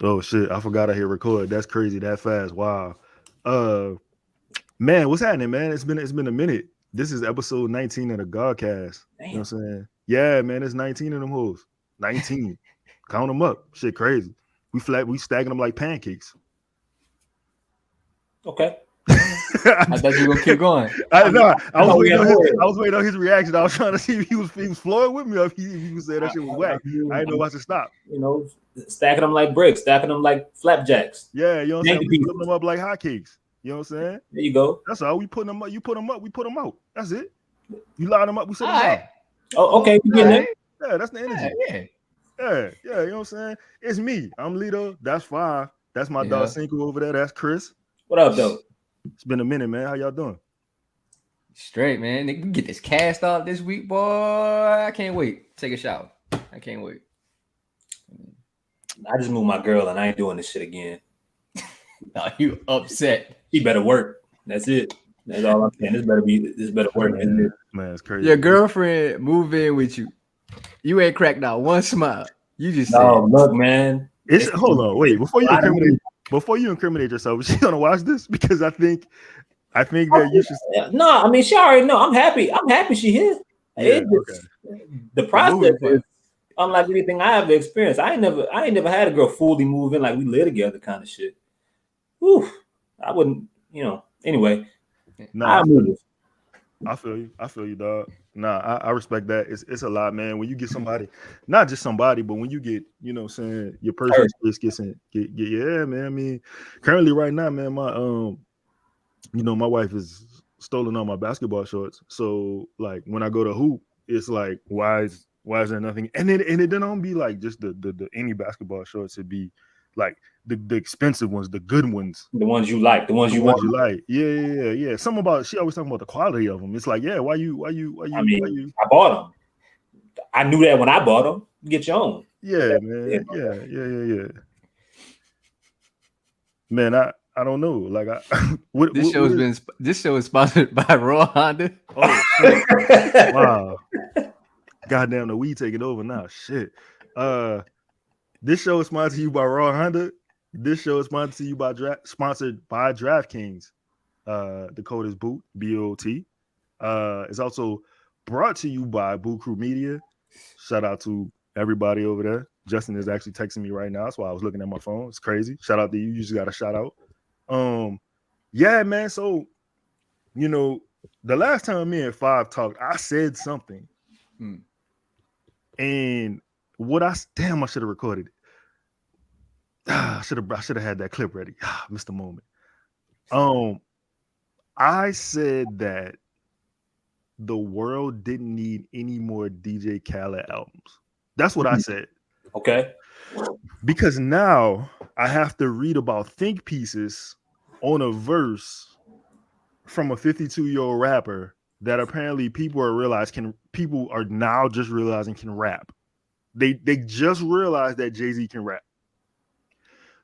Oh shit, I forgot I hit record. That's crazy that fast. Wow. Uh man, what's happening, man? It's been a minute. This is episode 19 of the Godcast. You know Damn. what I'm saying? Yeah, man, it's 19 of them hoes. 19. Count them up. Shit crazy. We stacking them like pancakes. Okay. I thought you were gonna keep going. I know. I thought we had more. I was waiting on his reaction. I was trying to see if he was flowing with me or if he was saying that shit was whack. I didn't know I should stop. You know, stacking them like bricks, stacking them like flapjacks. Yeah, you know what I'm saying? Yanky We pieces. put them up like hotcakes. You know what I'm saying? There you go. That's all. We put them up. You put them up. We put them out. That's it. You line them up. We sit All them right. down. Oh, okay. We All getting there. right. Yeah, that's the energy. Yeah. Yeah, yeah. You know what I'm saying? It's me. I'm Lito. That's Five. That's my dog Yeah. Cinco over there. That's Chris. What up, though? It's been a minute, man. How y'all doing? Straight, man. Nigga, we get this cast off this week, boy. I can't wait. Take a shower. I can't wait. I just moved my girl, and I ain't doing this shit again. Are you upset? She better work. That's it. That's all I'm saying. This better work. Man, it's crazy. Your girlfriend moved in with you. You ain't cracked out one smile. You just No, said, look, man. Hold on, wait. Before you incriminate yourself, is she gonna watch this? Because I think that you should. No, I mean she already know. I'm happy. I'm happy she here. Yeah, The process is unlike anything I ever experienced. I ain't never had a girl fully move in like we live together kind of shit. Whew. I wouldn't, Anyway, Nah, move. I feel you, dog. Nah, I respect that. It's a lot, man. When you get somebody, not just somebody, but when you get, you know what I'm saying, your personal space yeah, man. I mean, currently right now, man, my wife is stolen all my basketball shorts. So like when I go to hoop, it's like, why is there nothing? And it don't be like just the any basketball shorts. It'd be like the expensive ones, the good ones, the ones you like, the ones you want. you like. Yeah. She always talking about the quality of them. It's like, yeah, why you? I bought them. I knew that when I bought them. Get your own. Yeah, man. Yeah. Man, I don't know. Like, this show is sponsored by Raw Honda. Oh shit! Wow. Goddamn, the weed taking over now. Shit. This show is sponsored to you by Raw Honda. This show is sponsored to you by DraftKings. The code is BOOT, BOT. It's also brought to you by Boo Crew Media. Shout out to everybody over there. Justin is actually texting me right now. That's why I was looking at my phone. It's crazy. Shout out to you. You just got a shout out. Yeah, man. So, the last time me and Five talked, I said something. And I should have recorded it. I should have had that clip ready. Missed the moment. I said that the world didn't need any more DJ Khaled albums. That's what I said. Okay. Because now I have to read about think pieces on a verse from a 52-year-old rapper that apparently people are now just realizing can rap. They just realized that Jay-Z can rap.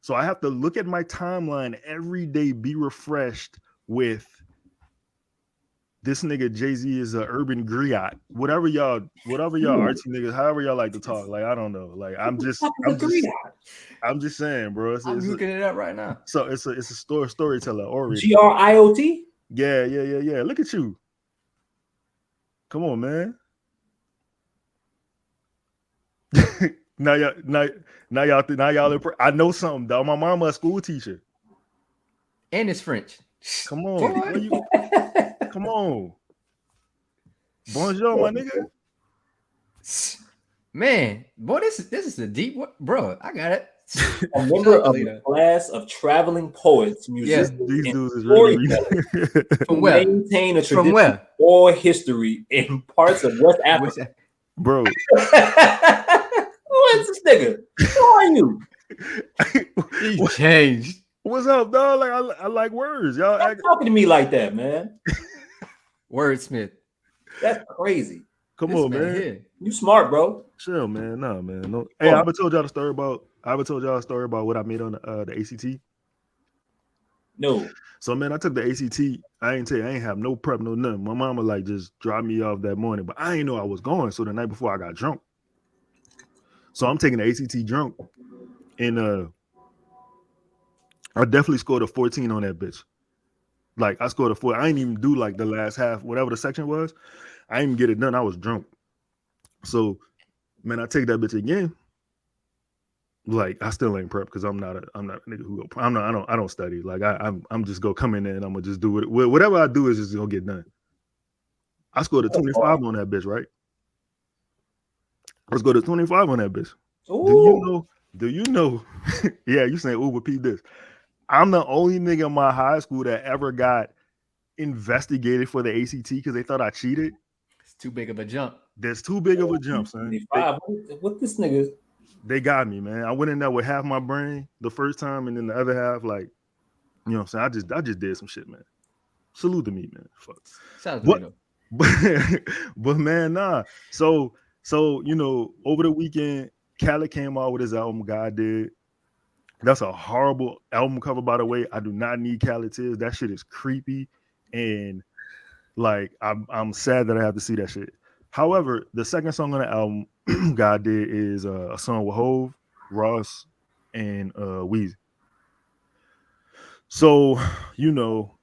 So I have to look at my timeline every day, be refreshed with this nigga Jay-Z is a urban griot. Whatever y'all artsy niggas, however y'all like to talk. Like, I don't know. Like, I'm just saying, bro. I'm looking it up right now. So it's a storyteller orator. GRIOT? Yeah. Look at you. Come on, man. now y'all. I know something, dog. My mama a school teacher. And it's French. Come on. Come on. Bonjour, my nigga. Man, boy, this is a deep one. Bro, I got it. A member of a class of traveling poets, musicians, these dudes is really from where? Maintain a tradition from where? Or history in parts of West Africa. Bro. Who is this nigga? Who are you? He changed. What's up, dog? Like, I like words. Y'all talking to me like that, man. Wordsmith. That's crazy. Come on, man. You smart, bro. Chill, man. No, man. No. Hey, I ever told y'all a story about what I made on the ACT? No. So, man, I took the ACT. I ain't have no prep, no nothing. My mama like just dropped me off that morning, but I ain't know I was going. So the night before I got drunk. So I'm taking the ACT drunk, and I definitely scored a 14 on that bitch. Like I scored a 4. I didn't even do like the last half, whatever the section was. I didn't even get it done. I was drunk. So man, I take that bitch again. Like I still ain't prep because I'm not a nigga who go. I don't study. Like I'm just go come in there and I'm gonna just do it. Whatever I do is just gonna get done. I scored a 25 on that bitch, right? Let's go to 25 on that bitch. Ooh. Do you know? Yeah, you saying Uber P this. I'm the only nigga in my high school that ever got investigated for the ACT because they thought I cheated. It's too big of a jump. That's too big of a jump, son. What this nigga? They got me, man. I went in there with half my brain the first time, and then the other half, like, you know what I'm saying? I just did some shit, man. Salute to me, man. Fuck. Sounds to me though. But man, nah. So you know, over the weekend, Khaled came out with his album, God Did. That's a horrible album cover, by the way. I do not need Khaled tears. That shit is creepy, and like I'm sad that I have to see that shit. However, the second song on the album, God Did, is a song with Hove, Ross, and Weezy. So, you know,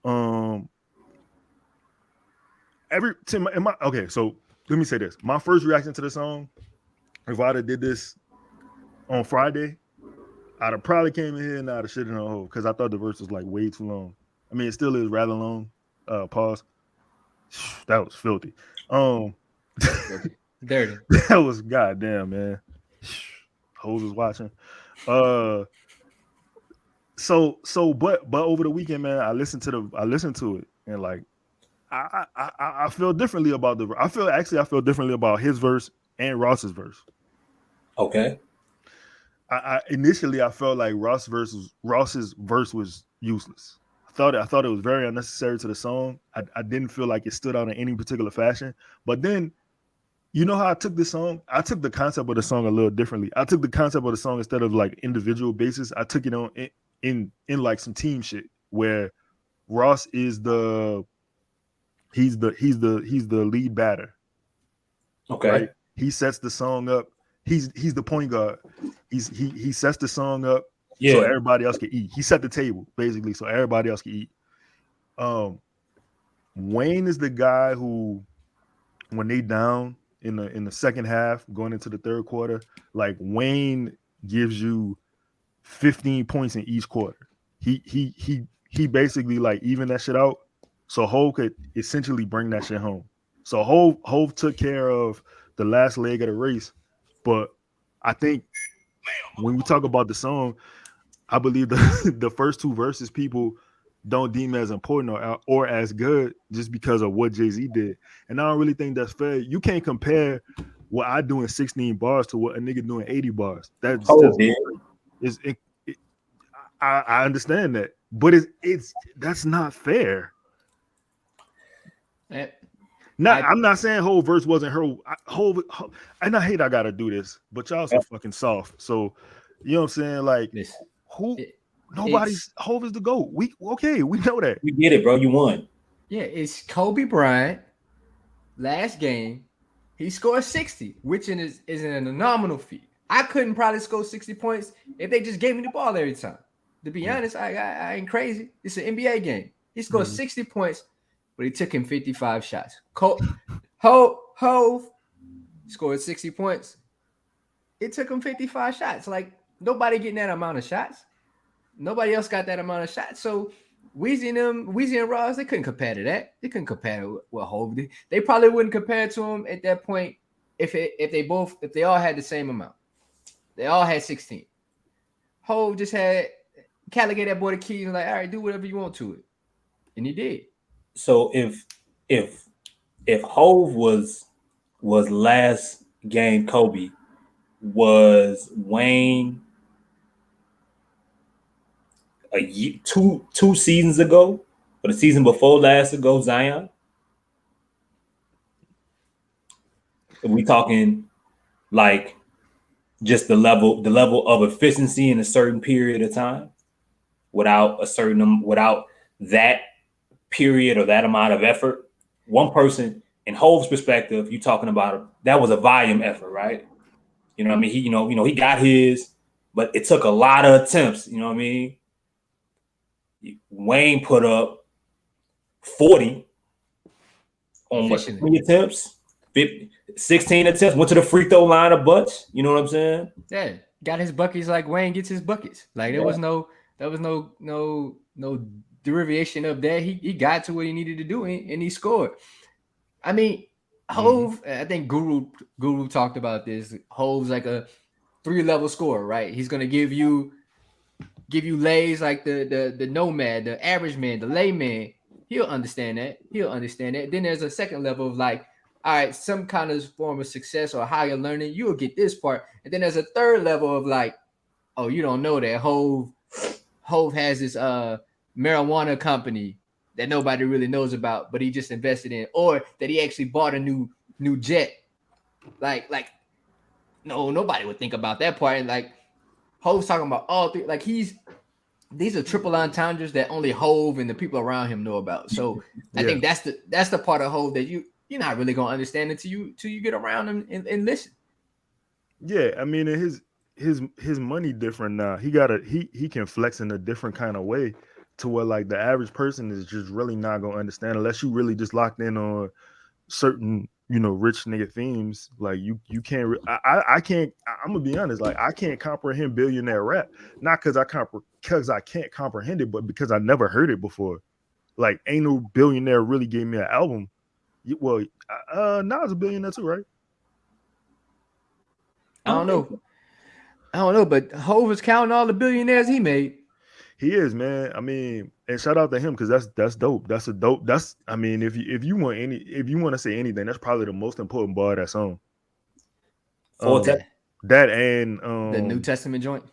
okay, so let me say this. My first reaction to the song, if I'd have did this on Friday, I'd have probably came in here and I'd have shit in a hole because I thought the verse was like way too long. I mean, it still is rather long. Pause. That was filthy. Dirty. That was goddamn, man. Hoes was watching. So but over the weekend, man, I listened to it, and like I feel differently about I feel differently about his verse and Ross's verse. Okay. Initially I felt like Ross's verse was useless. I thought it was very unnecessary to the song. I didn't feel like it stood out in any particular fashion. But then, you know how I took this song? I took the concept of the song a little differently. I took the concept of the song instead of like individual basis. I took it on in like some team shit where Ross is he's the lead batter. Okay. Right? He sets the song up. He's the point guard. He sets the song up so everybody else can eat. He set the table basically so everybody else can eat. Wayne is the guy who, when they down in the second half going into the third quarter, like Wayne gives you 15 points in each quarter. He basically like even that shit out so Hove could essentially bring that shit home. So Hove took care of the last leg of the race, but I think when we talk about the song, I believe the first two verses people don't deem as important or as good just because of what Jay-Z did. And I don't really think that's fair. You can't compare what I do in 16 bars to what a nigga doing 80 bars. That's I understand that, but that's not fair. I'm not saying whole verse wasn't her. And I hate I gotta do this, but y'all so fucking soft. So you know what I'm saying? Like Hove is the GOAT. We know that. You get it, bro. You won. Yeah, it's Kobe Bryant. Last game, he scored 60, which is an phenomenal feat. I couldn't probably score 60 points if they just gave me the ball every time. To be honest, I ain't crazy. It's an NBA game. He scored 60 points, but he took him 55 shots. Hove scored 60 points. It took him 55 shots. Like, nobody getting that amount of shots. Nobody else got that amount of shots. So Weezy and Ross, they couldn't compare to that. They couldn't compare to what Hove did. They probably wouldn't compare to him at that point if they all had the same amount. They all had 16. Hove just had Khaled gave that boy the keys and like, all right, do whatever you want to it. And he did. So if Hove was last game Kobe, was Wayne two seasons ago, or the season before last ago, Zion? Are we talking like just the level of efficiency in a certain period of time without that period or that amount of effort? One person, in Hove's perspective, you talking about that was a volume effort, right? You know what I mean? He got his, but it took a lot of attempts. You know what I mean? Wayne put up 40 on what, Efficiently. 20 attempts, 16 attempts, went to the free throw line a bunch. You know what I'm saying? Yeah, got his buckets like Wayne gets his buckets. Like there was no derivation of that. He got to what he needed to do and he scored. I mean, Hove, I think Guru talked about this. Hove's like a 3-level scorer, right? He's gonna give you lays like the nomad, the average man, the layman. He'll understand that. Then there's a second level of like, all right, some kind of form of success or higher learning. You'll get this part. And then there's a third level of like, oh, you don't know that Hove has this marijuana company that nobody really knows about, but he just invested in, or that he actually bought a new jet. Like no, nobody would think about that part. And like Hove's talking about all three. Like these are triple entendres that only Hove and the people around him know about. So I think that's the part of Hove that you're not really gonna understand until you get around him and listen. Yeah, I mean his money different now. He can flex in a different kind of way to where like the average person is just really not gonna understand unless you really just locked in on certain rich nigga themes. Like you can't I can't. I'm gonna be honest, like I can't comprehend billionaire rap, not because I can't comprehend it, but because I never heard it before. Like ain't no billionaire really gave me an album. Well, Nas a billionaire too, right? I don't know, but Hove is counting all the billionaires he made. He is, man. I mean, and shout out to him because that's dope. That's I mean, if you want to say anything, that's probably the most important bar of that song. That and the New Testament joint.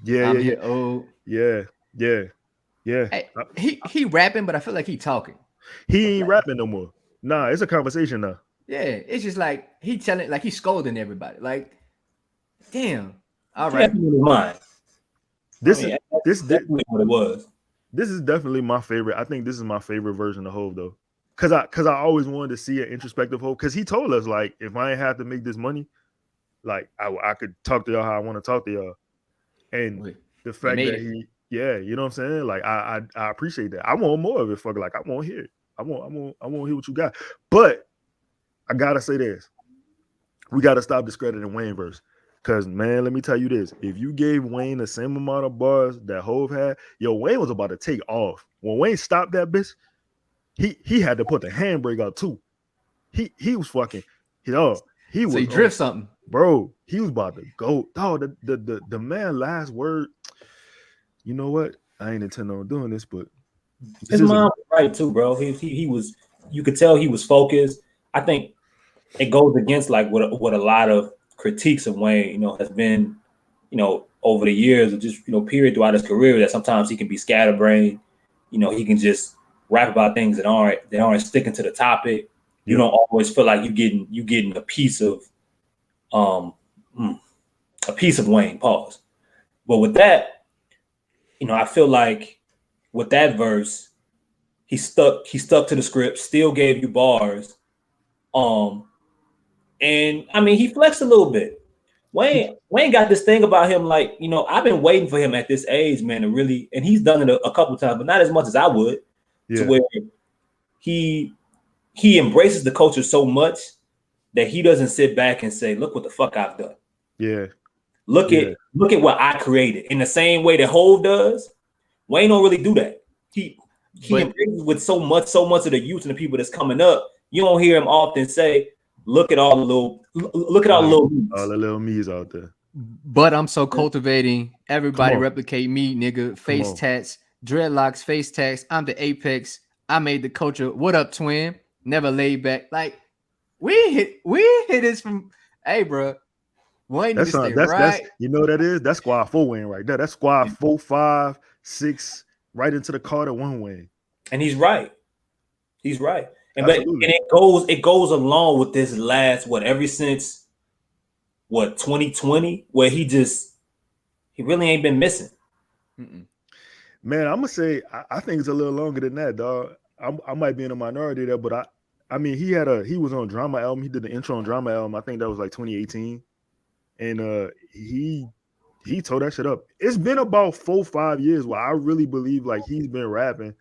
Yeah, I'm here. Oh, yeah. Hey, he rapping, but I feel like he talking. He ain't rapping no more. Nah, it's a conversation now. Yeah, it's just like he telling, like he's scolding everybody. Like, damn. All right. This is definitely what it was. This is definitely my favorite. I think this is my favorite version of Hove though, because I always wanted to see an introspective Hove. Because he told us like, if I ain't have to make this money, like I could talk to y'all how I want to talk to y'all, and the fact that you know what I'm saying. Like I appreciate that. I want more of it. Fuck, like I want to hear it. I want to hear what you got. But I gotta say this: we gotta stop discrediting Wayne verse. Cause man, let me tell you this: if you gave Wayne the same amount of bars that Hove had, Wayne was about to take off. When Wayne stopped that bitch, he had to put the handbrake out too. He was fucking, he was. So he drift something, bro. He was about to go. Oh, the man last word. You know what? I ain't intending on doing this, but his mom was right too, bro. He was. You could tell he was focused. I think it goes against like what a lot of critiques of Wayne, has been, over the years, or just period throughout his career, that sometimes he can be scatterbrained. He can just rap about things that aren't sticking to the topic. You don't always feel like you getting a piece of Wayne. Pause. But with that, I feel like with that verse, he stuck to the script, still gave you bars. And I mean, he flexed a little bit. Wayne got this thing about him, like, I've been waiting for him at this age, man, to really, and he's done it a couple times, but not as much as I would, to where he embraces the culture so much that he doesn't sit back and say, look what the fuck I've done. Yeah. Look at what I created. In the same way that Hove does, Wayne don't really do that. He embraces with so much of the youth and the people that's coming up. You don't hear him often say, look at all the little me's out there. But I'm so cultivating. Everybody replicate me, nigga. Face tats, dreadlocks, face tats. I'm the apex. I made the culture. What up, twin? Never laid back. Like we hit this from. Hey, bro. Wayne that's right. That's you know what that is. That's squad 4 Wayne right there. That's squad 4, 5, 6, right into the Carter 1 Wayne. And he's right. He's right. And it goes along with this last ever since 2020, where he really ain't been missing. Mm-mm. Man, I'm gonna say I think it's a little longer than that, dog. I might be in a minority there, but I mean he was on Drama album. He did the intro on Drama album. I think that was like 2018, and he tore that shit up. It's been about 4-5 years where I really believe like he's been rapping.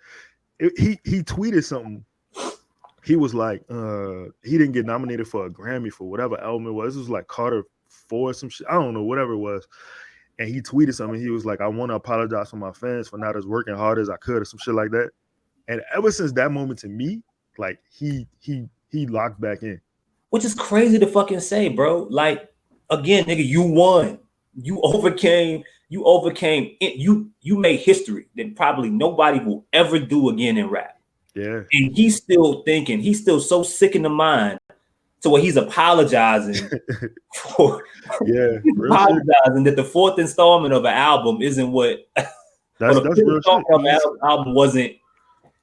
He tweeted something. He was like, he didn't get nominated for a Grammy for whatever album it was. This was like Carter 4 or some shit. I don't know, whatever it was. And he tweeted something. He was like, I want to apologize for my fans for not as working hard as I could or some shit like that. And ever since that moment to me, like he locked back in. Which is crazy to fucking say, bro. Like, again, nigga, you won. You overcame it. You made history that probably nobody will ever do again in rap. Yeah. And he's still thinking, he's still so sick in the mind to where he's apologizing for apologizing that the fourth installment of an album isn't what that's real shit. Album wasn't.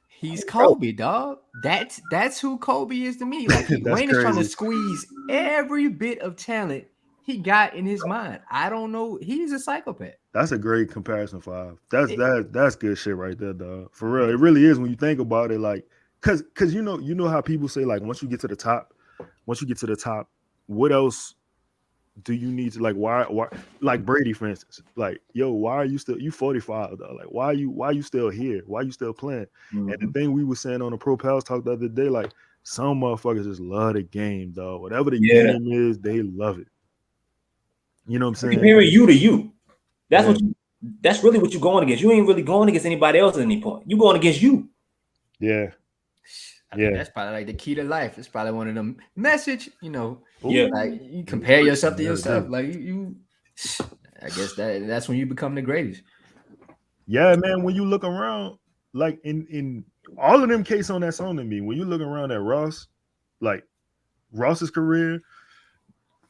He's Kobe, dog. That's who Kobe is to me. Like Wayne is trying to squeeze every bit of talent he got in his mind. I don't know. He's a psychopath. That's a great comparison, Five. That's good shit right there, dog. For real, it really is when you think about it. Like, cause you know how people say like once you get to the top, what else do you need to like? Why like Brady, for instance? Like, yo, why are you still? You 45, though. Like, why are you still here? Why are you still playing? Mm-hmm. And the thing we were saying on the Pro Pals Talk the other day, like some motherfuckers just love the game, dog. Whatever the game is, they love it. You know what I'm saying? Comparing you to you. That's really what you're going against. You ain't really going against anybody else at any point. You're going against you. Yeah. I think that's probably like the key to life. It's probably one of them message, Yeah. Like you compare yourself to yourself. Like you I guess that's when you become the greatest. Yeah, man. When you look around, like in all of them case on that song to me, when you look around at Ross, like Ross's career,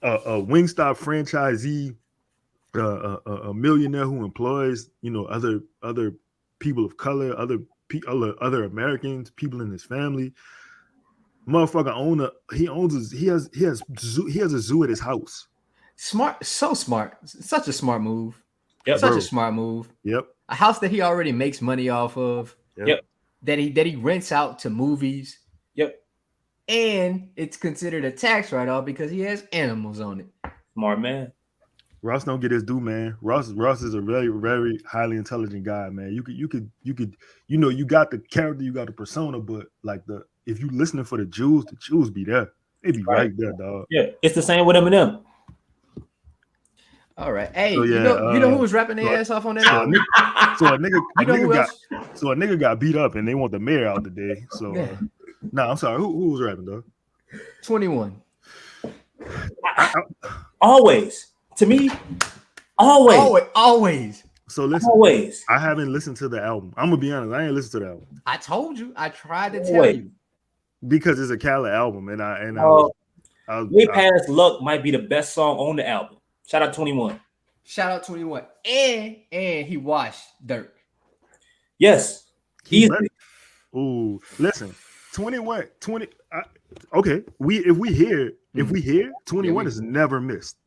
a Wingstop franchisee, a millionaire who employs other people of color, other Americans, people in his family. Motherfucker he has a zoo at his house. Smart, so smart, such a smart move. Yep, such a smart move. Yep, a house that he already makes money off of. Yep, that he rents out to movies. Yep. And it's considered a tax write-off because he has animals on it. Smart man. Ross don't get his due, man. Ross is a very, very highly intelligent guy, man. You could, you got the character, you got the persona, but like if you listening for the jewels be there. They be right there, dog. Yeah, it's the same with Eminem. All right. Hey, so, you know who was rapping their ass off on that? So a nigga got beat up and they want the mayor out today. So I'm sorry. Who was rapping though? 21. Always. To me, always. So listen, always. I haven't listened to the album. I'm gonna be honest, I ain't listened to the album. I told you. I tried to tell you. Because it's a Khaled album, and Way Past Luck might be the best song on the album. Shout out 21. Shout out 21. And he washed Dirk. Yes. Ooh, listen, 21, 20. Okay, if we hear 21 is never missed.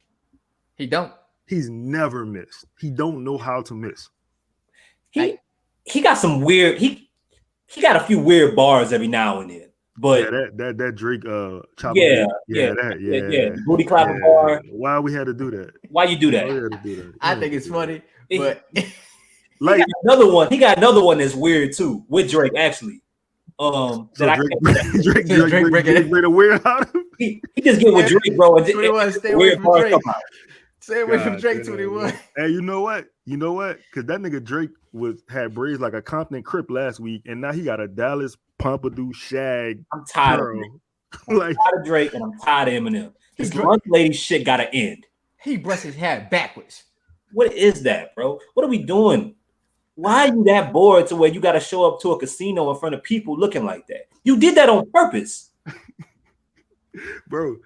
He don't. He's never missed. He don't know how to miss. He got some weird. He got a few weird bars every now and then. But that Drake booty clapping bar. Why we had to do that? Why you do that? I think it's funny, but like he got another one that's weird too with Drake actually. Drake made a weird out of him. He just get with Drake, bro. And stay away from Drake. Stay away from Drake 21. Hey, you know what? Because that nigga Drake had braids like a Compton Crip last week, and now he got a Dallas Pompadour shag. I'm tired of Drake. I'm tired of Drake, and I'm tired of Eminem. This lunch lady shit gotta end. He brushed his hair backwards. What is that, bro? What are we doing? Why are you that bored to where you got to show up to a casino in front of people looking like that? You did that on purpose, bro.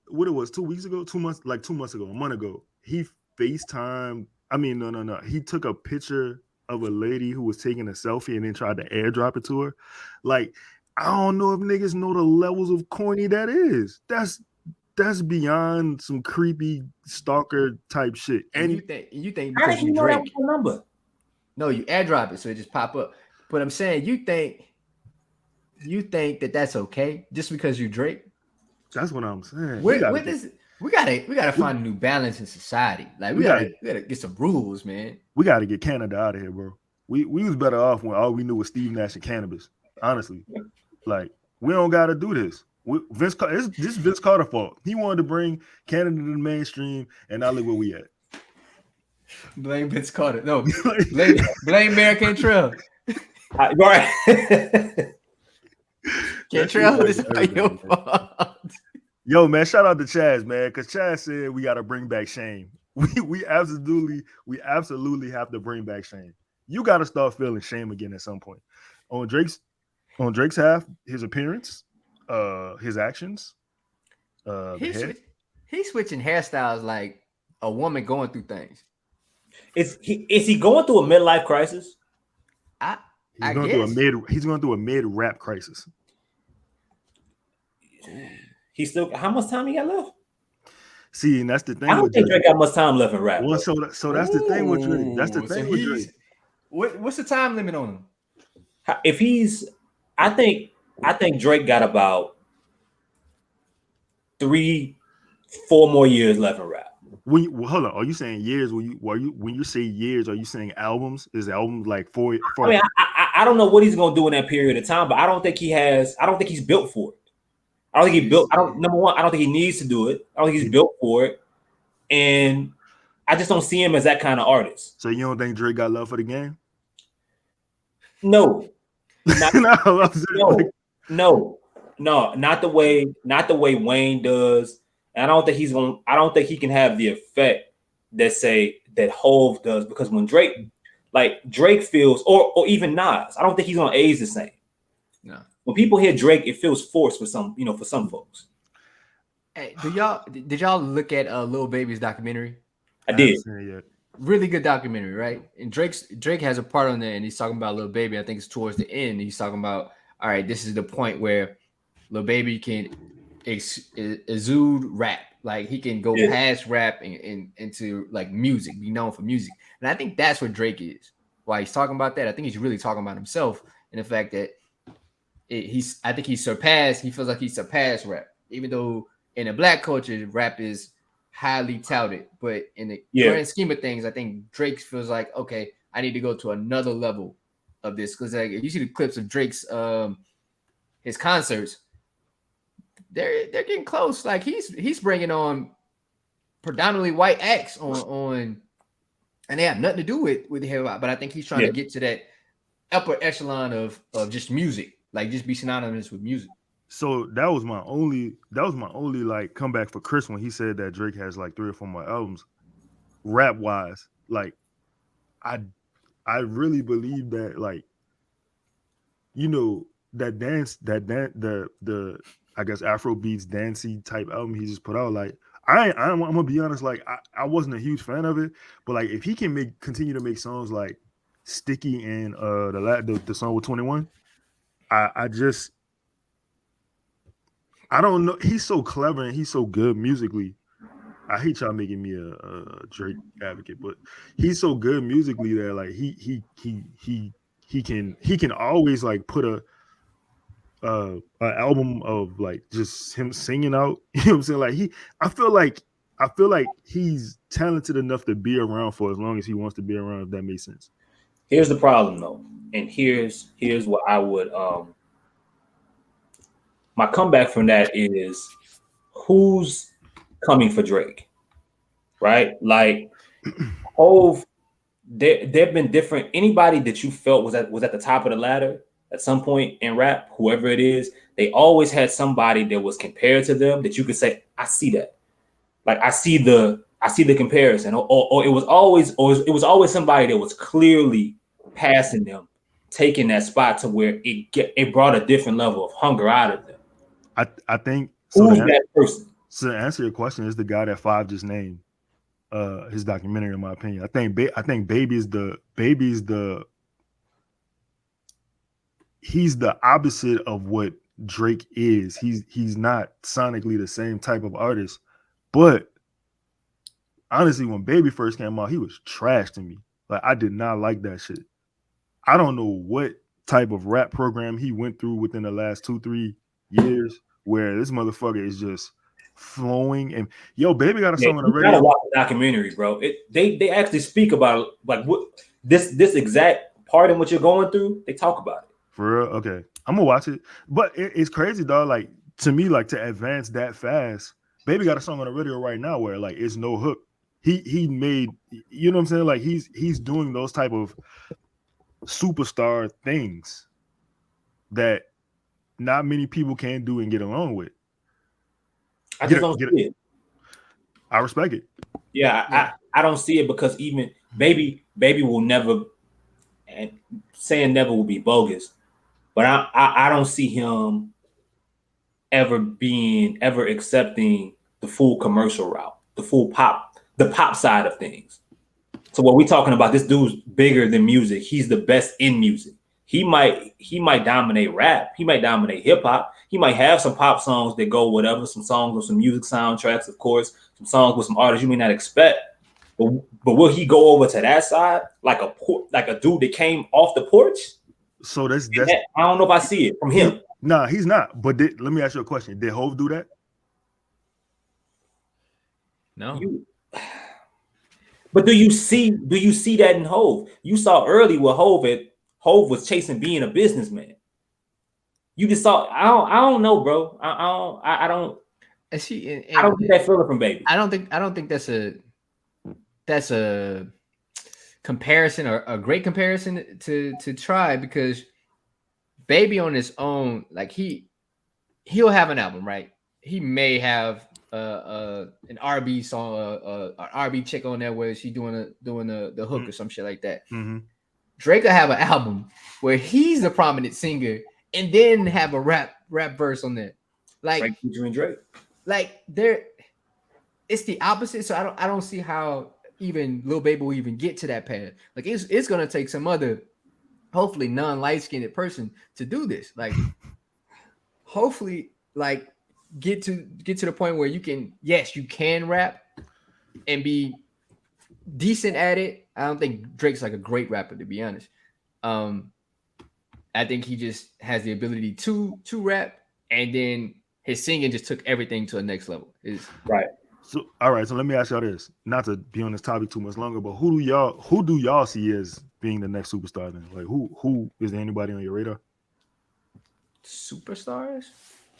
What it was 2 weeks ago, 2 months, like 2 months ago, a month ago, he FaceTimed. I mean, no. He took a picture of a lady who was taking a selfie and then tried to airdrop it to her. Like, I don't know if niggas know the levels of corny that is. That's beyond some creepy stalker type shit. And you think how because did you know Drake, that was the number? No, you airdrop it so it just pop up. But I'm saying you think that's okay just because you Drake. That's what I'm saying. What is it? We gotta find a new balance in society. Like we gotta get some rules, man. We gotta get Canada out of here, bro. We was better off when all we knew was Steve Nash and cannabis. Honestly, like we don't gotta do this. This is Vince Carter fault. He wanted to bring Canada to the mainstream, and now look where we at. Blame Vince Carter. No, blame Mayor Cantrell. Right. Cantrell, this is your fault. Yo, man, shout out to Chaz, man, because Chaz said we got to bring back Shane. We absolutely have to bring back Shane. You got to start feeling shame again at some point. On Drake's half, his appearance, his actions, he's switching hairstyles like a woman going through things. Is he going through a midlife crisis? He's going through a mid rap crisis. He still, how much time he got left? See, and that's the thing. I don't think Drake got much time left in rap. Well, so that's the thing with Drake. That's the thing with Drake. What's the time limit on him? If he's, I think Drake got about 3-4 more years left in rap. Hold on, are you saying years? When you say years, are you saying albums? Is the album like four? I mean, I don't know what he's gonna do in that period of time, but I don't think he's built for it. Number one, I don't think he needs to do it. I don't think he's built for it. And I just don't see him as that kind of artist. So you don't think Drake got love for the game? No. Not the way Wayne does. And I don't think he can have the effect that Hove does, because when Drake feels, or even Nas, I don't think he's gonna age the same. No. When people hear Drake, it feels forced for some folks. Hey, did y'all look at Lil Baby's documentary? I did. Really good documentary, right? And Drake has a part on there, and he's talking about Lil Baby. I think it's towards the end. He's talking about, all right, this is the point where Lil Baby can exude rap, like he can go past rap and into like music, be known for music. And I think that's what Drake is. While he's talking about that, I think he's really talking about himself and the fact that he feels like he surpassed rap, even though in the black culture, rap is highly touted. But in the grand scheme of things, I think Drake feels like, okay, I need to go to another level of this. Because like, you see the clips of Drake's his concerts, they're getting close. Like he's bringing on predominantly white acts on, and they have nothing to do with hip hop. But I think he's trying to get to that upper echelon of just music. Like just be synonymous with music. So that was my only like comeback for Chris when he said that Drake has like 3 or 4 more albums, rap wise. Like I really believe that, like, you know, the I guess Afro beats dancey type album he just put out. Like I'm gonna be honest, like I wasn't a huge fan of it, but like if he can continue to make songs like Sticky and the song with 21. I don't know. He's so clever and he's so good musically. I hate y'all making me a Drake advocate, but he's so good musically that like he can always like put a album of like just him singing out. You know what I'm saying? Like I feel like he's talented enough to be around for as long as he wants to be around. If that makes sense. Here's the problem though, and here's what I would my comeback from that is, who's coming for Drake, right? Like Hove, there've been different. Anybody that you felt was at the top of the ladder at some point in rap, whoever it is, they always had somebody that was compared to them that you could say, I see that. Like I see the comparison, or it was always somebody that was clearly passing them, taking that spot to where it brought a different level of hunger out of them. I think who's that person? So to answer your question, is the guy that Five just named his documentary, in my opinion. I think Baby's he's the opposite of what Drake is. He's not sonically the same type of artist, but honestly, when Baby first came out, he was trash to me. Like I did not like that shit. I don't know what type of rap program he went through within the last 2-3 years where this motherfucker is just flowing. And yo, Baby got a song on the you gotta radio. watch the documentary, bro. They actually speak about like what this exact part in what you're going through. They talk about it. For real? Okay. I'm gonna watch it. But it's crazy, dog. Like to me, like to advance that fast, Baby got a song on the radio right now where like it's no hook. He made, you know what I'm saying? Like he's doing those type of superstar things that not many people can do and get along with. I just don't see it. I respect it. Yeah, I don't see it because even baby will never, and saying never will be bogus, but I don't see him ever accepting the full commercial route, the pop side of things. So what we talking about, this dude's bigger than music. He's the best in music. He might dominate rap. He might dominate hip hop. He might have some pop songs that go whatever, some songs with some music soundtracks, of course, some songs with some artists you may not expect. But will he go over to that side like a dude that came off the porch? So that's I don't know if I see it from him. Nah, he's not. But let me ask you a question. Did Hov do that? No. But do you see that in Hov? You saw early where Hov was chasing being a businessman. You just saw. I don't know, bro. I don't. I see. I don't get that feeling from Baby. I don't think that's a comparison or a great comparison to try, because Baby on his own, like he'll have an album, right? He may have an RB song, an RB chick on there where she's doing the hook or some shit like that. Mm-hmm. Drake will have an album where he's a prominent singer and then have a rap verse on there. Like Drake featuring Drake. Like it's the opposite. So I don't see how even Lil Baby will even get to that path. Like it's gonna take some other, hopefully non-light-skinned person to do this. Like hopefully like get to the point where you can rap and be decent at it. I don't think Drake's like a great rapper, to be honest. I think he just has the ability to rap, and then his singing just took everything to a next level. Right. So all right, so let me ask y'all this. Not to be on this topic too much longer, but who do y'all see as being the next superstar then? Like who is there anybody on your radar? Superstars?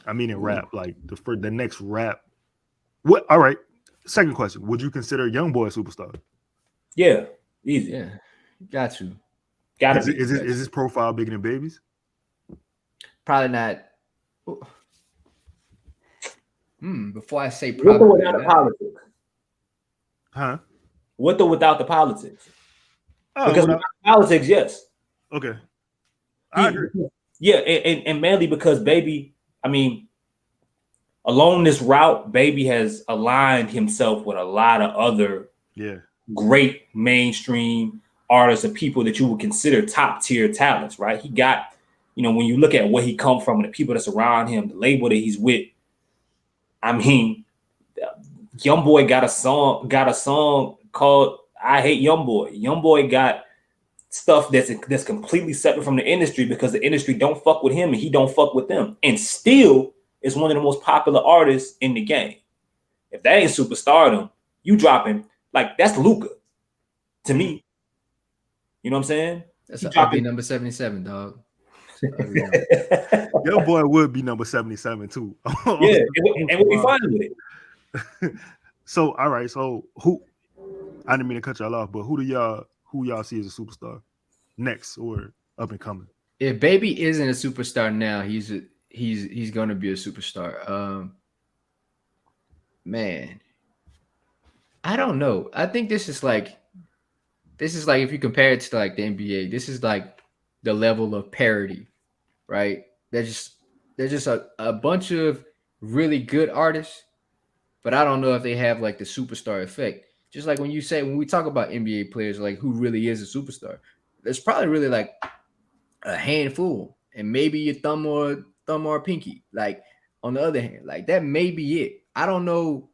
I mean in rap, like the next rap. What all right. Second question. Would you consider YoungBoy a superstar? Yeah, easy. Yeah. Got to. Is this profile bigger than Baby's? Probably not. Before I say probably. With or without the politics? Huh? With or without the politics? Oh, because without politics, yes. Okay. I agree. Yeah, and mainly because Baby, I mean, along this route, Baby has aligned himself with a lot of other great mainstream artists and people that you would consider top tier talents, right? He got, when you look at where he come from and the people that's around him, the label that he's with. I mean, YoungBoy got a song called "I Hate YoungBoy." YoungBoy got stuff that's completely separate from the industry because the industry don't fuck with him and he don't fuck with them, and still is one of the most popular artists in the game. If that ain't superstardom, you dropping like that's Luca to me. You know what I'm saying? That's dropping number 77, dog. YoungBoy would be number 77 too. Yeah, and we'll be fine with it. So all right, so who? I didn't mean to cut y'all off, but who y'all see as a superstar next or up and coming? If Baby isn't a superstar now, he's gonna be a superstar. Man, I don't know. I think this is like if you compare it to like the NBA, this is like the level of parody, right? There's just a bunch of really good artists, but I don't know if they have like the superstar effect. Just like when we talk about NBA players, like who really is a superstar, there's probably really like a handful, and maybe your thumb or pinky. Like on the other hand, like that may be it. I don't know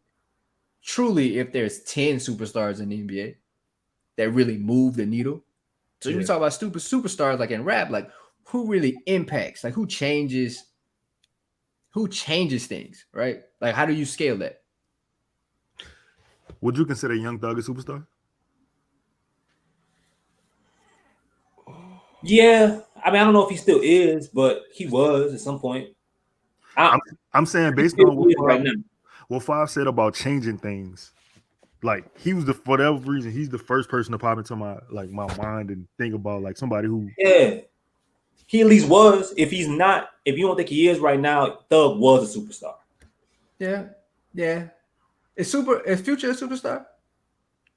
truly if there's 10 superstars in the NBA that really move the needle. So when we talk about superstars like in rap, like who really impacts, like who changes things, right? Like, how do you scale that? Would you consider Young Thug a superstar? Yeah, I mean, I don't know if he still is, but he was at some point. I'm saying based on what Five said about changing things. Like he was for whatever reason, he's the first person to pop into my mind and think about like somebody who. Yeah, he at least was. If he's not, if you don't think he is right now, Thug was a superstar. Yeah. Is Future a superstar?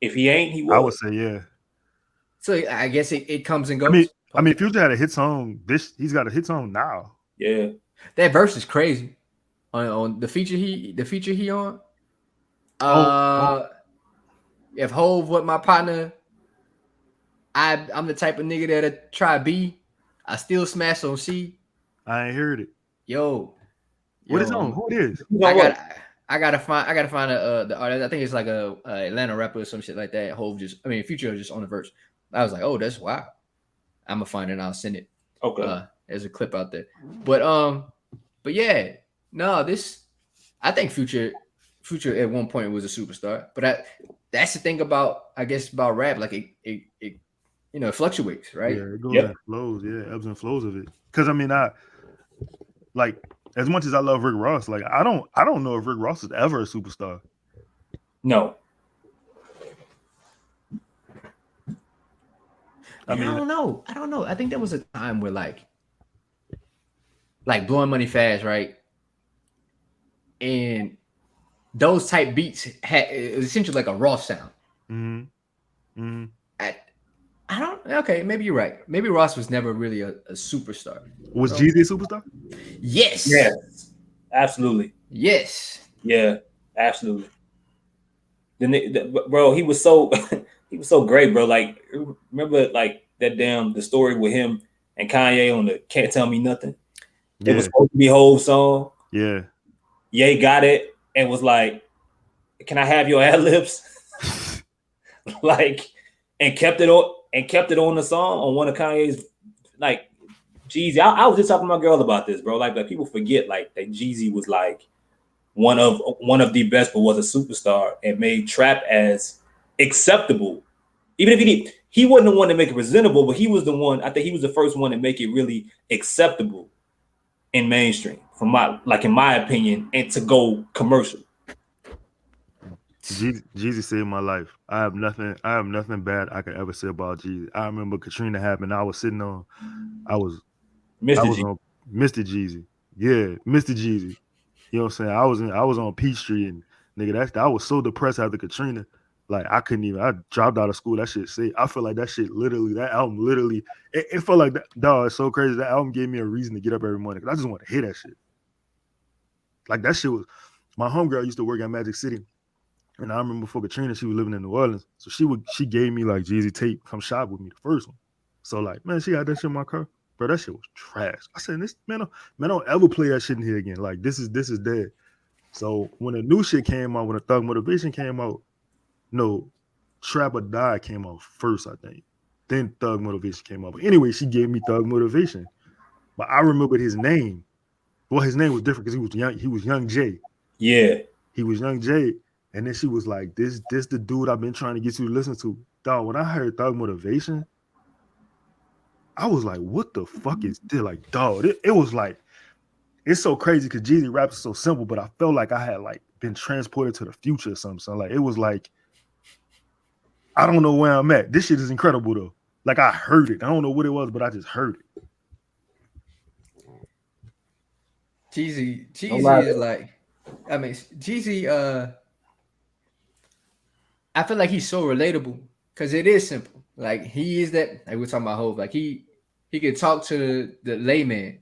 If he ain't, he was. I would say yeah. So I guess it comes and goes. I mean, Future had a hit song. He's got a hit song now. Yeah, that verse is crazy. On the feature he on. If Hove with my partner, I'm the type of nigga that'll try B. I still smash on C. I ain't heard it. Yo, what is on? Who it is? I gotta find the artist. I think it's like a Atlanta rapper or some shit like that. Future just on the verse. I was like, oh, that's wild. I'm gonna find it and I'll send it. Okay. There's a clip out there. But yeah, no, I think Future at one point was a superstar. But that's the thing about rap. Like it it fluctuates, right? Yeah, it goes and flows. Yeah, ebbs and flows of it. Because I mean, I like as much as I love Rick Ross, like I don't know if Rick Ross is ever a superstar. No. I don't know. I think there was a time where like Blowing Money Fast, right? And those type beats it was essentially like a Ross sound. Mm-hmm. Mm-hmm. Okay, maybe you're right. Maybe Ross was never really a superstar. Was Jeezy a superstar? Yes. Yes. Absolutely. Yes. Yeah, absolutely. Bro, he was so great, bro. Like, remember like the story with him and Kanye on the Can't Tell Me Nothing? Yeah. It was supposed to be Hove's song. Yeah. Ye got it and was like, can I have your ad-libs? Like, and kept it on the song on one of Kanye's, like, Jeezy. I was just talking to my girl about this, bro. Like people forget like that Jeezy was like one of the best, but was a superstar and made trap as acceptable. Even if he wasn't the one to make it presentable, but he was the one. I think he was the first one to make it really acceptable in mainstream, in my opinion, and to go commercial. Jeezy saved my life. I have nothing bad I could ever say about Jeezy. I remember Katrina happened. I was on Mr. Jeezy. Yeah, Mr. Jeezy. You know what I'm saying? I was on Peachtree and nigga, I was so depressed after Katrina. Like I dropped out of school. That shit sick. I feel like that album literally, it felt like that. Dog, it's so crazy. That album gave me a reason to get up every morning because I just want to hear that shit. Like that shit was, my homegirl used to work at Magic City. And I remember before Katrina, she was living in New Orleans. So she gave me like Jeezy tape, come shop with me, the first one. So like, man, she had that shit in my car. Bro, that shit was trash. I said, this man, don't ever play that shit in here again. Like this is dead. So when the new shit came out, when the Thug Motivation came out, no, Trap or Die came out first, I think. Then Thug Motivation came out. But anyway, she gave me Thug Motivation. But I remembered his name. Well, his name was different because he was Young Jay. Yeah. He was Young Jay. And then she was like, this the dude I've been trying to get you to listen to. Dog, when I heard Thug Motivation, I was like, what the fuck is this? Like, dog, it was like, it's so crazy because Jeezy raps is so simple, but I felt like I had like been transported to the future or something. So like, it was like, I don't know where I'm at. This shit is incredible though. Like I heard it. I don't know what it was, but I just heard it. Jeezy is like, I mean, Jeezy, I feel like he's so relatable because it is simple. Like he is that. Like we're talking about Hov. Like he can talk to the layman,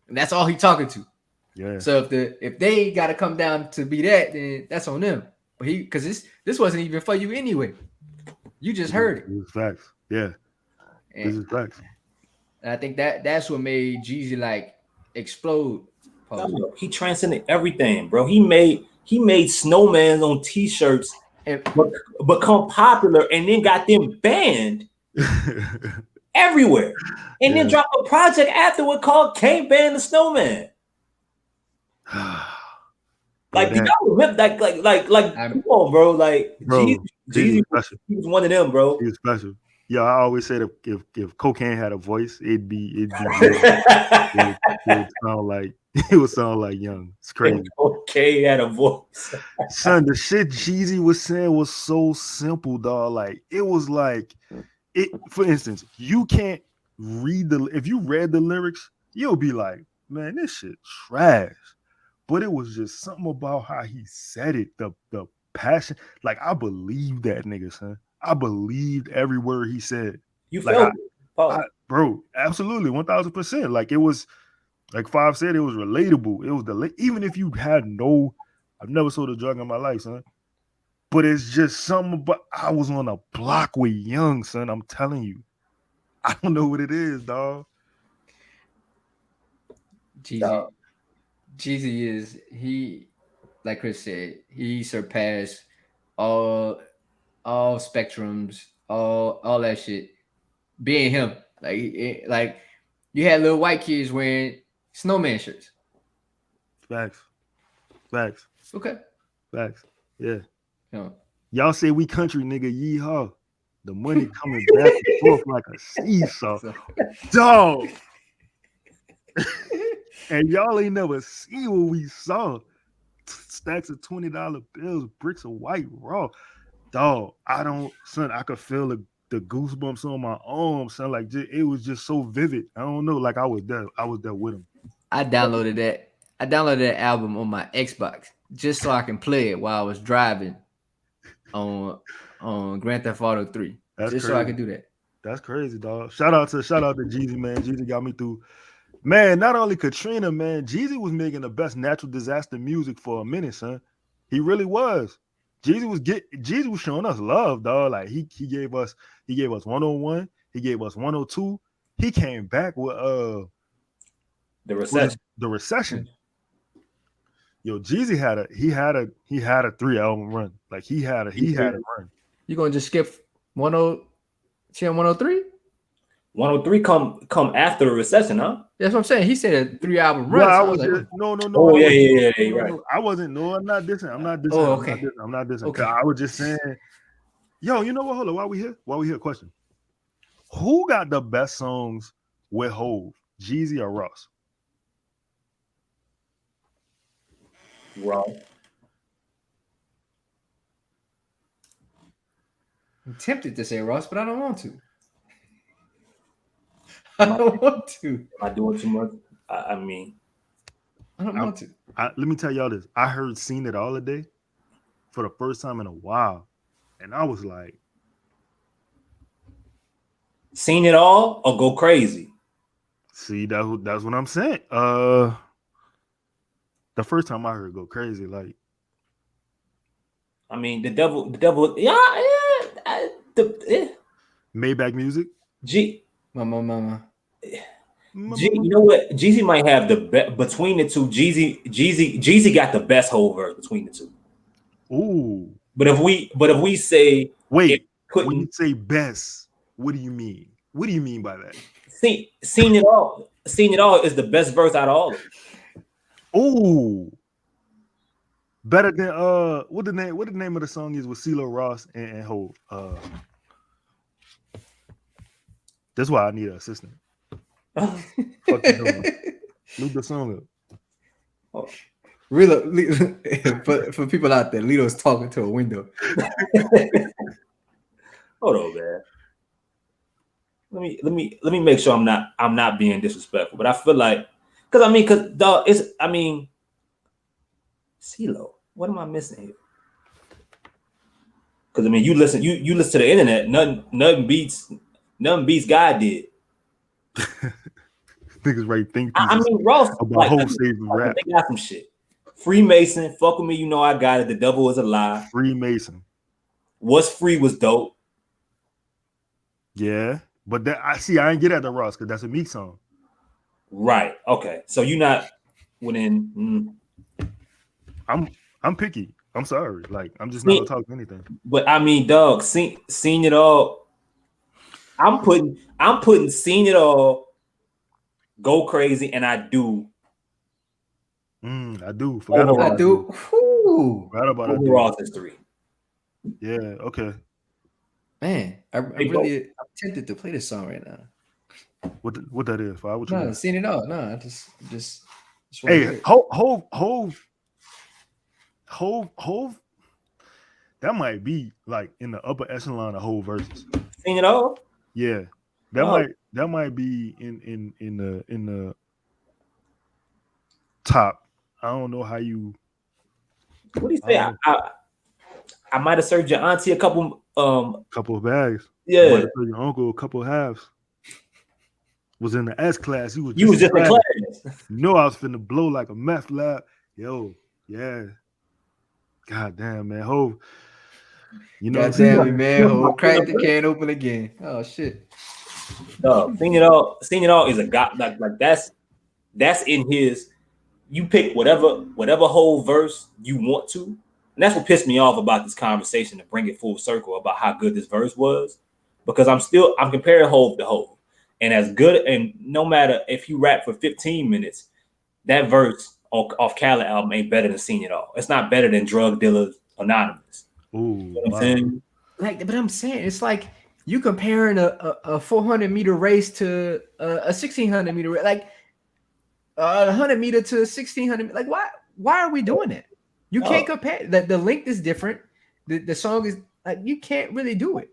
and that's all he talking to. Yeah. So if they got to come down to be that, then that's on them. But because this wasn't even for you anyway. You just heard it. This is facts. Yeah. This is facts. And I think that's what made Jeezy like explode. He transcended everything, bro. He made snowmen on t-shirts and become popular and then got them banned everywhere. And then dropped a project afterward called Can't Ban the Snowman. Like, do y'all remember that? Come on, bro. Like, Jeezy was one of them, bro. He was special. Yeah, I always said if cocaine had a voice, it'd be it would sound like Young. It's crazy. Cocaine had a voice. Son, the shit Jeezy was saying was so simple, dog. Like it was like it. For instance, you can't read if you read the lyrics, you'll be like, man, this shit trash. But it was just something about how he said it, the passion. Like I believed that nigga, son. I believed every word he said. You felt it, bro, absolutely, 1000%. Like it was, like Five said, it was relatable. It was even if you had I've never sold a drug in my life, son. But it's just something about I was on a block with Young, son. I'm telling you, I don't know what it is, dog. Jeezy is like Chris said, he surpassed all spectrums, all that shit. Being him, like you had little white kids wearing snowman shirts. Facts. Okay. Facts. Yeah. Y'all say we country, nigga. Yeehaw. The money coming back and forth like a seesaw. Dog. And y'all ain't never seen what we saw. Stacks of $20 bills, bricks of white raw. Dog, son, I could feel the goosebumps on my arm, son. Like it was just so vivid. I don't know. Like I was there with him. I downloaded that album on my Xbox just so I can play it while I was driving on Grand Theft Auto 3. That's just crazy. So I could do that. That's crazy, dog. Shout out to Jeezy, man. Jeezy got me through. Man, not only Katrina, man, Jeezy was making the best natural disaster music for a minute, son. He really was. Jeezy was showing us love, dog. Like he gave us 101, he gave us 102. He came back with the recession. Yo, Jeezy had a 3-album run. Like he had a run. You gonna just skip 103? 103 come after the recession, huh? That's what I'm saying. He said a 3-album run. Well, I was just, no. Oh, yeah, right. I wasn't. No, I'm not dissing. I'm not dissing. Oh, okay. I'm not dissing. Okay. I was just saying, yo, you know what? Hold on. Why we here? Question. Who got the best songs with Hov? Jeezy or Ross? Ross. I'm tempted to say Ross, but I don't want to. I don't want to. Am I doing too much? I mean, I don't want to. Let me tell y'all this. I heard "Seen It All" today for the first time in a while, and I was like, "Seen It All" or "Go Crazy"? See, that's what I'm saying. The first time I heard "Go Crazy," like, I mean, the devil, yeah. Maybach Music. Mama. You know what? Jeezy might have the best between the two. Jeezy got the best whole verse between the two. Ooh. But if we say when you say best, what do you mean? What do you mean by that? Seen It All is the best verse out of all of them. Ooh. Better than what the name of the song is with CeeLo Ross and Hov. That's why I need an assistant. Fuck you doing? Look the song up. For people out there, Lito's talking to a window. Hold on, man. Let me make sure I'm not being disrespectful, but I feel like because dog CeeLo. What am I missing here? Because you listen to the internet. Nothing beats God did. Niggas right think. Ross about whole saving rap. They got some shit. Freemason, fuck with me, you know I got it. The devil is a lie. Freemason. What's Free was dope. Yeah, but that I ain't get at the Ross because that's a Meek song. Right. Okay. So you're not winning. I'm picky. I'm sorry. Like I'm just not gonna talk anything. But I mean, dog, seen it all. I'm putting Seen It All, Go Crazy, and I Do I do. Forgot Overall. about I do. Whew. Forgot about I do. Overall, it's 3. Yeah. Okay. Man, I'm Hey, really tempted to play this song right now. What that is? What you No, got? seen it all. No, I just want to hear Hey, it. Hove. That might be like in the upper echelon of whole verses. Seen it all? Yeah, Oh. that might be in the top. I don't know how you. What do you say? I might have served your auntie a couple. Couple of bags. Yeah. Might have told your uncle a couple of halves. Was in the S class. He was You was just in class. You know I was finna blow like a meth lab. Yo, yeah. God damn, man. Hove. You know God what I'm saying? damn it, man. Hold, crack the can open again. Oh shit. No, Seen It All is a god like that's in his. You pick whatever whole verse you want to, and that's what pissed me off about this conversation to bring it full circle about how good this verse was, because I'm comparing Hove to Hove, and as good, and no matter if you rap for 15 minutes, that verse off Khaled album ain't better than Seen It All. It's not better than Drug Dealers Anonymous. Ooh, You know what I'm wow. saying? Like, but I'm saying it's like you comparing a 400-meter race to a 1600-meter race, like 100-meter to 1600. Like, why are we doing it? You can't compare. The length is different. The song is like you can't really do it.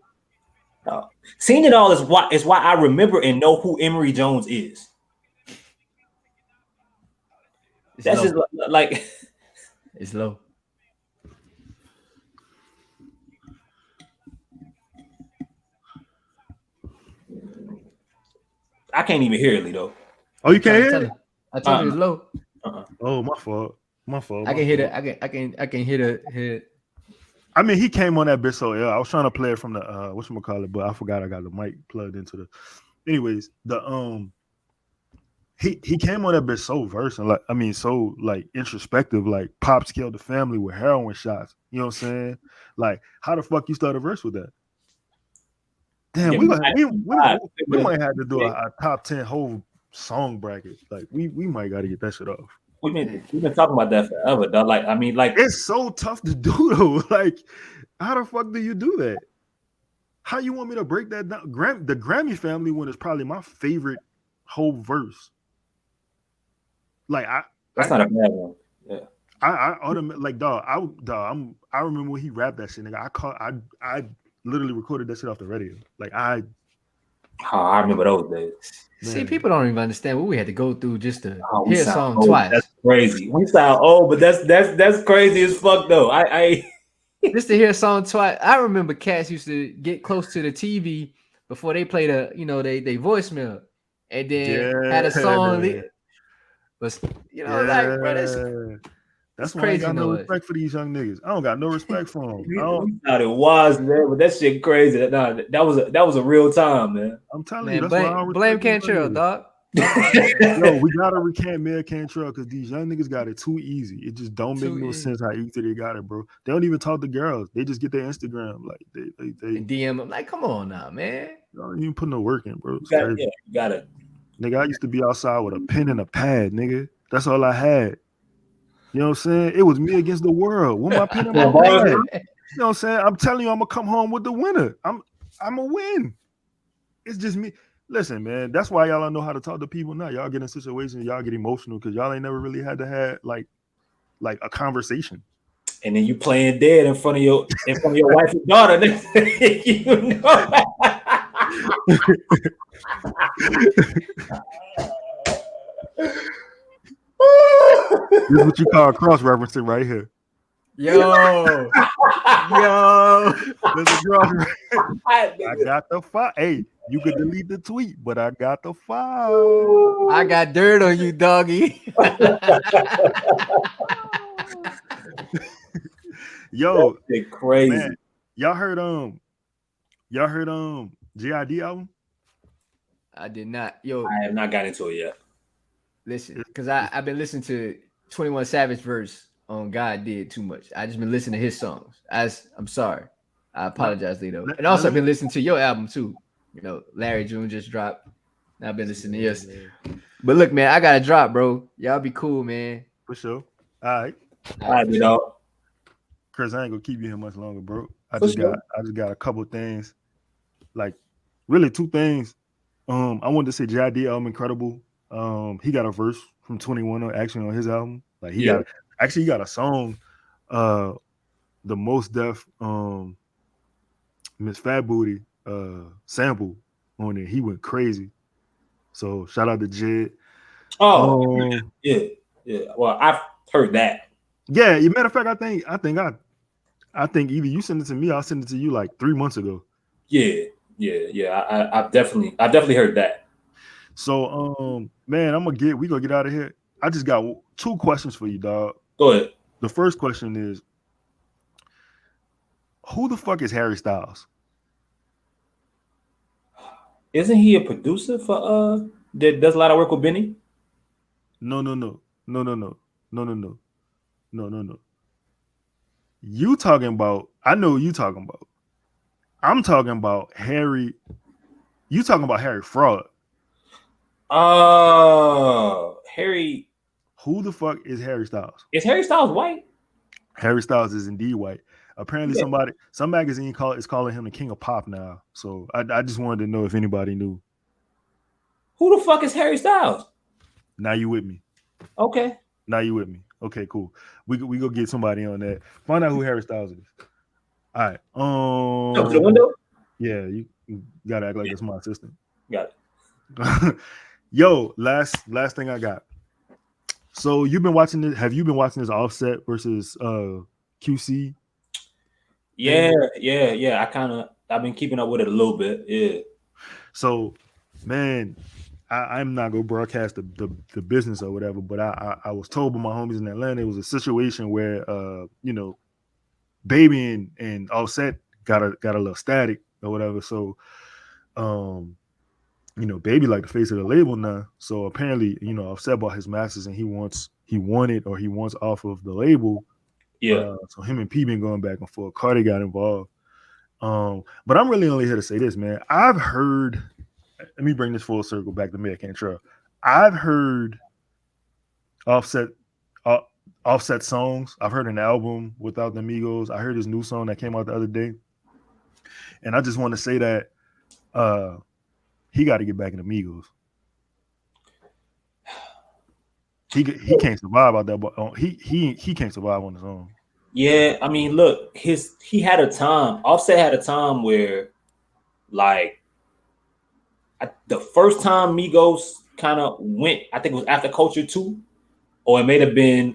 Seen It All is why I remember and know who Emory Jones is. That's just like it's low. I can't even hear it, Lito. Oh, you can't hear it? I told you it's low. Oh, my fault. I can hit it. I can hit it. I mean, he came on that bit, so yeah. I was trying to play it from the whatchamacallit, but I forgot I got the mic plugged into the. Anyways, he came on that bit so versed and so like introspective, like Pops killed the family with heroin shots. You know what I'm saying? Like, how the fuck you start a verse with that? Damn, we might have to do a top 10 whole song bracket. Like, we might got to get that shit off. We've been talking about that forever, dog. Like, I mean, like it's so tough to do though. Like, how the fuck do you do that? How you want me to break that down? The Grammy Family one is probably my favorite whole verse. Like, that's not a bad one. Yeah. I automatically like I remember when he rapped that shit, nigga. I literally recorded that shit off the radio. Like I remember those days. Man. See, people don't even understand what we had to go through just to hear a song old. twice. That's crazy. We sound old, but that's crazy as fuck though. I just to hear a song twice. I remember cats used to get close to the TV before they played they voicemail, and then had a song. But like, bro, that's why I ain't got no respect for these young niggas. I don't got no respect for them. We thought it was, man, but that shit crazy. That was a real time, man. I'm telling you, that's why I don't blame Cantrell, dog. Yo, we gotta recant Mayor Cantrell because these young niggas got it too easy. It just don't make no sense how easy they got it, bro. They don't even talk to girls. They just get their Instagram. Like they DM them. Like, come on now, man. They don't even put no work in, bro. You got it. Nigga, I used to be outside with a pen and a pad, nigga. That's all I had. You know what I'm saying? It was me against the world. With my pen and my pad. You know what I'm saying? I'm telling you, I'm gonna come home with the winner. I'm gonna win. It's just me. Listen, man, that's why y'all don't know how to talk to people now. Y'all get in situations, y'all get emotional because y'all ain't never really had to have like a conversation. And then you playing dead in front of your wife and daughter. You know. This is what you call cross-referencing right here. Yo. There's a cross. I got the file. Hey, you could delete the tweet, but I got the file. I got dirt on you, doggy. Yo, that's crazy. Man, y'all heard JID album? I did not. Yo, I have not got into it yet. Listen, because I've been listening to 21 Savage verse on God Did Too Much. I just been listening to his songs. I'm sorry. I apologize, Lito. And also I've been listening to your album too. You know, Larry June just dropped. I've been listening to yours. But look, man, I got to drop, bro. Y'all be cool, man. For sure. All right. All right, you know, Chris, I ain't gonna keep you here much longer, bro. I for just got sure. I just got a couple things. Like really two things. I wanted to say J.I.D. album incredible. He got a verse from 21 actually on his album. Like he Yeah. got a song, uh the Most Def Miss Fat Booty sample on it. He went crazy. So shout out to Jed. Oh, Um yeah, yeah. Well, I've heard that. yeah, matter of fact, I think either you sent it to me, I'll send it to you like 3 months ago. Yeah, yeah. I've definitely heard that. So man, we gonna get out of here. I just got two questions for you, dog. Go ahead. The first question is, who the fuck is Harry Styles? Isn't he a producer for that does a lot of work with Benny? No, no, no, no, no, no, no, no, no, no, no, no. You talking about? I know who you talking about. I'm talking about Harry. You talking about Harry Fraud? Oh, Harry. Who the fuck is Harry Styles? Is Harry Styles white? Harry Styles is indeed white. Apparently, Yeah. some magazine is calling him the king of pop now. So I just wanted to know if anybody knew. Who the fuck is Harry Styles? Now you with me? Okay. Now you with me? Okay, cool. We go get somebody on that. Find out who Harry Styles is. All right. Up to the window. Yeah, you gotta act like it's my assistant. Got it. Yo, last thing I got. So you've been watching this? Have you been watching this Offset versus QC? Yeah. I've been keeping up with it a little bit. Yeah. So, man, I'm not gonna broadcast the business or whatever, but I was told by my homies in Atlanta it was a situation where Baby and Offset got a little static or whatever. So Baby like the face of the label now. So apparently, Offset bought his masters and he wants off of the label. Yeah. So him and P been going back and forth. Cardi got involved. But I'm really only here to say this, man. I've heard. Let me bring this full circle back to me. I can't try. I've heard Offset songs. I've heard an album without the Migos. I heard his new song that came out the other day, and I just want to say that he got to get back in the Migos. He can't survive out there, but he can't survive on his own. Yeah, I mean, look, he had a time. Offset had a time where, like, the first time Migos kind of went, I think it was after Culture 2, or it may have been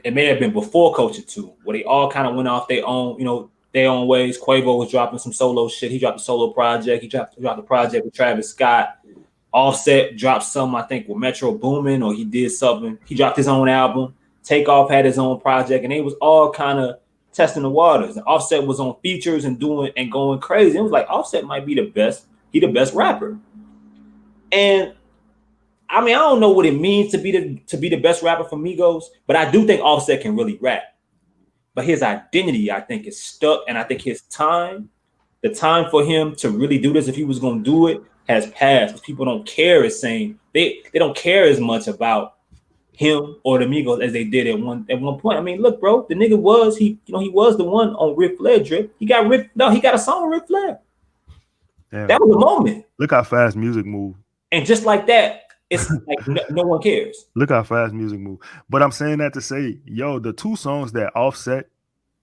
before Culture 2, where they all kind of went off their own, their own ways. Quavo was dropping some solo shit. He dropped a solo project. He dropped the project with Travis Scott. Offset dropped something, I think, with Metro Boomin, or he did something. He dropped his own album. Takeoff had his own project, and they was all kind of testing the waters. And Offset was on features and doing and going crazy. It was like Offset might be the best. He the best rapper. And I mean, I don't know what it means to be the best rapper for Migos, but I do think Offset can really rap. But his identity, I think, is stuck, and I think the time for him to really do this, if he was going to do it, has passed. People don't care as saying they don't care as much about him or the Migos as they did at one point. I mean, look, bro, the nigga was he was the one on Ric Flair drip. He got a song with Ric Flair. Damn. That was a moment. Look how fast music moved. And just like that, it's like no one cares. Look how fast music moved. But I'm saying that to say, yo, the two songs that Offset,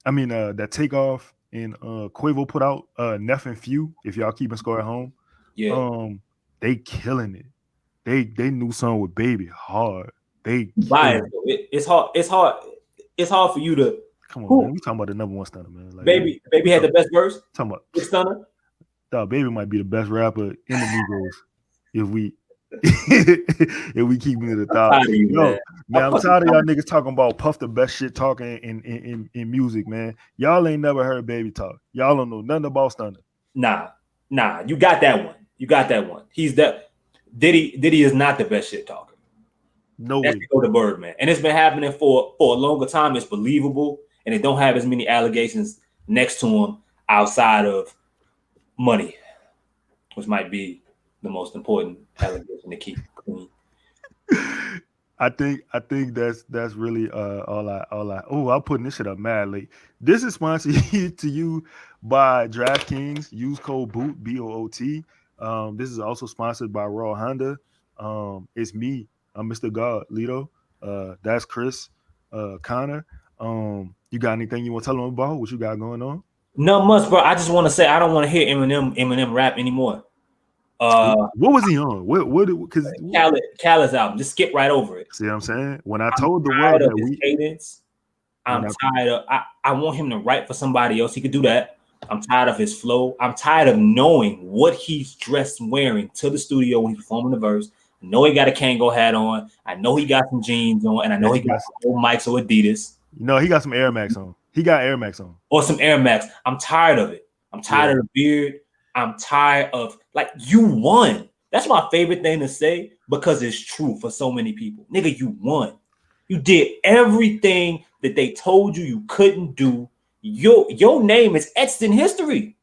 that Takeoff and Quavo put out, Neff and Few, if y'all keeping score at home, they killing it. They new song with Baby hard. It's hard for you to come on, man. We talking about the number one stunner, man. Like, Baby had the best verse. Talking about stunner. Dog, Baby might be the best rapper in the Migos if we keep it to the top. Yo, man, I'm tired of y'all niggas talking about Puff the best shit talking in music, man. Y'all ain't never heard Baby talk. Y'all don't know nothing about stunner. Nah, you got that one. He's that. Diddy is not the best shit talker. No way. Go to Birdman, and it's been happening for a longer time. It's believable, and they don't have as many allegations next to him outside of money, which might be the most important allegation to keep clean. I think that's really all I I'm putting this shit up mad late. This is sponsored to you by DraftKings. Use code BOOT BOOT. This is also sponsored by Raw Honda. It's me. I'm Mr. God Lito. That's Chris. Connor. You got anything you want to tell them about? What you got going on? Not much, bro. I just want to say I don't want to hear Eminem rap anymore. What was he on? What? Because Khaled's album. Just skip right over it. see what I'm saying? When I I'm told the tired world of that his we cadence. when I'm tired of. I want him to write for somebody else. He could do that. I'm tired of his flow. I'm tired of knowing what he's dressed wearing to the studio when he's performing the verse. I know he got a Kango hat on. I know he got some jeans on, and I know he got some old Mikes or Adidas. No, he got some Air Max on. He got Air Max on. Or some Air Max. I'm tired of it. I'm tired of the beard. I'm tired of like you won. That's my favorite thing to say because it's true for so many people. Nigga, you won. You did everything that they told you couldn't do. Your name is etched in history.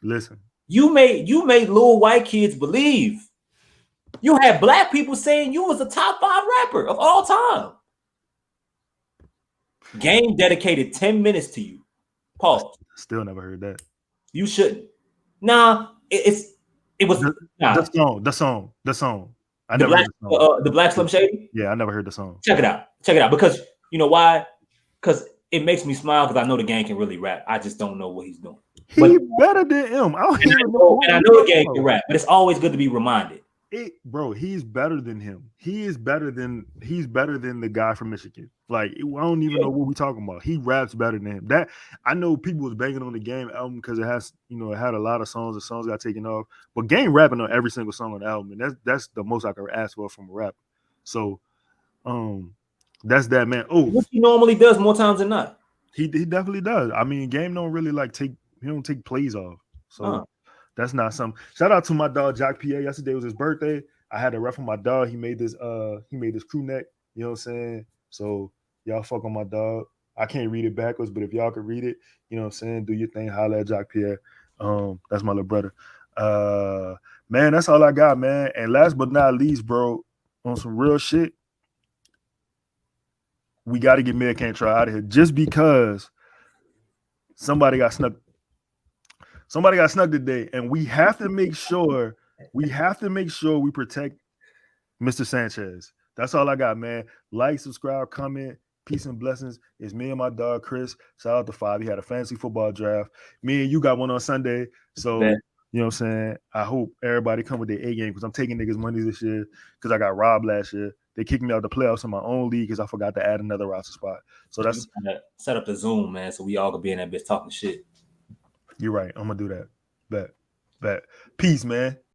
Listen, you made little white kids believe. You had black people saying you was a top 5 rapper of all time. Game dedicated 10 minutes to you. Pause. Still never heard that. You shouldn't. Nah, it was the song. I never heard the song. The Black Slim Shady. Yeah, I never heard the song. Check it out because you know why? Because it makes me smile because I know the gang can really rap. I just don't know what he's doing. He's better than him. I know the gang can rap, but it's always good to be reminded. Bro, he's better than him. He's better than the guy from Michigan. Like I don't even know what we're talking about. He raps better than him. That I know people was banging on the Game album because it has, it had a lot of songs. The songs got taken off, but Game rapping on every single song on the album, and that's the most I could ask for from a rapper. So, that's that, man. Oh, which he normally does more times than not. He definitely does. I mean, Game don't really he don't take plays off. So. That's not something. Shout out to my dog Jock PA. Yesterday was his birthday. I had to ref on my dog. He made this crew neck. You know what I'm saying? So y'all fuck on my dog. I can't read it backwards, but if y'all can read it, you know what I'm saying? Do your thing. Holla at Jock PA. That's my little brother. Man, that's all I got, man. And last but not least, bro, on some real shit, we got to get Mid Can't Try out of here just because somebody got snuck. Somebody got snuck today, and we have to make sure we protect Mr. Sanchez. That's all I got, man. Like, subscribe, comment, peace and blessings. It's me and my dog Chris. Shout out to Five. He had a fantasy football draft. Me and you got one on Sunday. So you know what I'm saying? I hope everybody come with their A game because I'm taking niggas' money this year because I got robbed last year. They kicked me out the playoffs in my own league because I forgot to add another roster spot. So that's set up the Zoom, man, so we all could be in that bitch talking shit. You're right. I'm gonna do that. Bet. Peace, man.